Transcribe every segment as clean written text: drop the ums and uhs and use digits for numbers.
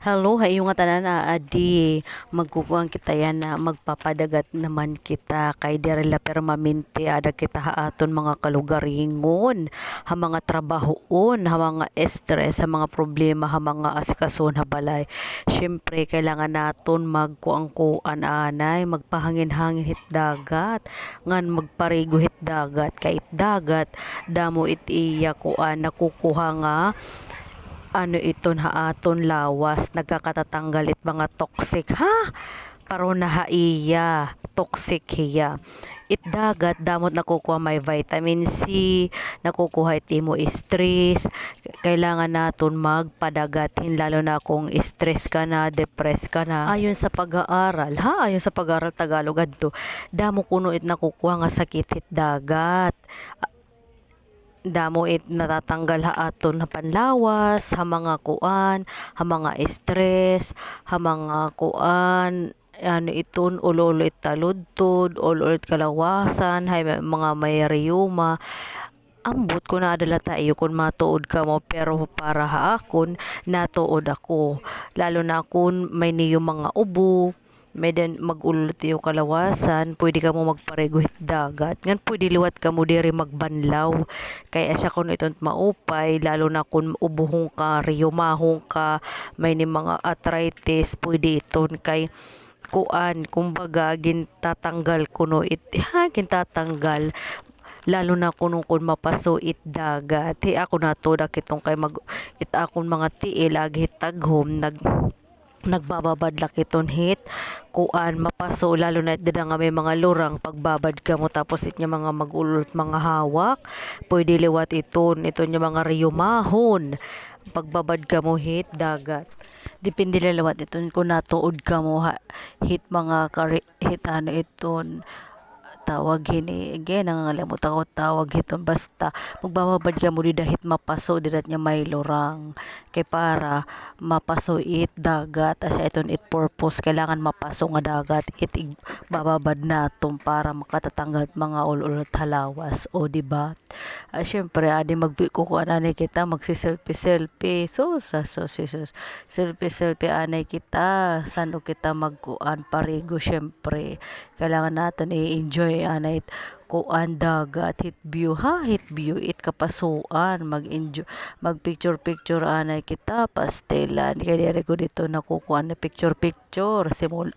Hello, hayo nga tanan na adi magkukuang kita yan na magpapadagat naman kita kay direla permanente ada kita haaton mga kalugaringon ha mga trabahoon ha mga stress ha mga problema ha mga asikason ha balay. Syempre kailangan naton magkuang-kuan anay magpahangin-hangin hit dagat ngan magparigo hit dagat kay it dagat damo it iya kuan nakukuha nga iton haaton lawas nagkakatatanggal it mga toxic ha paro na haiya toxic hiya it dagat damot nakukuha may vitamin C nakukuha it imo stress kailangan naton magpadagatin lalo na kung stress ka na depressed ka na ayon sa pag-aaral ayon sa pag-aaral Tagalog adto damo kuno it nakukuha nga sakit hit dagat damo it natatanggal ha aton na panlawas ha mga kuan ha mga stress ha mga kuan iton ulolo it taludtod ulo it kalawasan hay mga may rheuma ambot ko na adala tayo kung matuod ka mo pero para ha akon natuod ako lalo na kung may niyo mga ubo may den magulot yung kalawasan pwede ka mo magpareguhit dagat ngan pwede liwat ka mo diri magbanlaw kay asya kun itong maupay lalo na kung ubuhong ka riyumahong ka may ni mga arthritis pwede iton kay kuan kumbaga gintatanggal kuno gintatanggal lalo na kuno kun mapaso it dagat ako na to dakitong kay mag it akon mga tiil agi taghom nagbababad lakiton hit kuan mapaso lalo na dida nga may mga lurang pagbabad ka mo tapos it nya mga magulot mga hawak pwede liwat iton nya mga riyumahon pagbabad ka mo hit dagat depende liwat iton kung natuod ka mo hit mga hit iton tawag hini again nangangalimot ako tawag hiton basta magbababad ka mo di dahit mapaso didat nya may lurang kay para mapaso it dagat asya iton it purpose kailangan mapaso nga dagat it bababad naton para makatatanggal mga ululot halawas o di ba syempre adi magbiko ko anay kita magsi-selfie selfie selfie selfie anay kita sano kita magkuan parigo syempre kailangan natin i-enjoy anay kuan dagat hit view it kapasuan mag-enjoy mag picture anay kita pastelan kay dire ko dito nakukuan na picture simul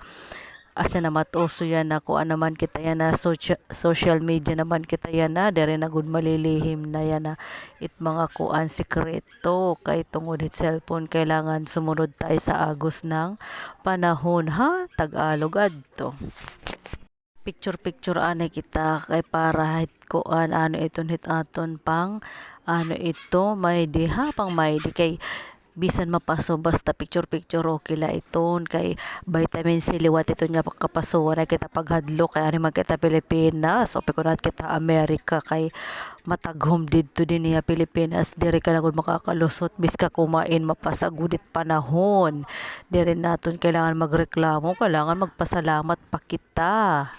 asa na matuso yan na kuan naman kita yan na social media naman kita yan na dire na gud malilihim na yan na it mga kuan sikreto kay tungod it cellphone kailangan sumunod tayo sa agos ng panahon Tagalog adto picture anay kita kay para hit kuan iton hit aton pang ito may diha pang may di kay bisan mapaso basta picture okay la iton kay vitamin C liwat ito nya kapasuan na kita paghadlok kay ani magkita Pilipinas o pikunat kita Amerika kay mataghom didto din niya Pilipinas diri ka na gud makakalusot biska kumain mapasagudit panahon diri naton kailangan magreklamo kailangan magpasalamat pa kita.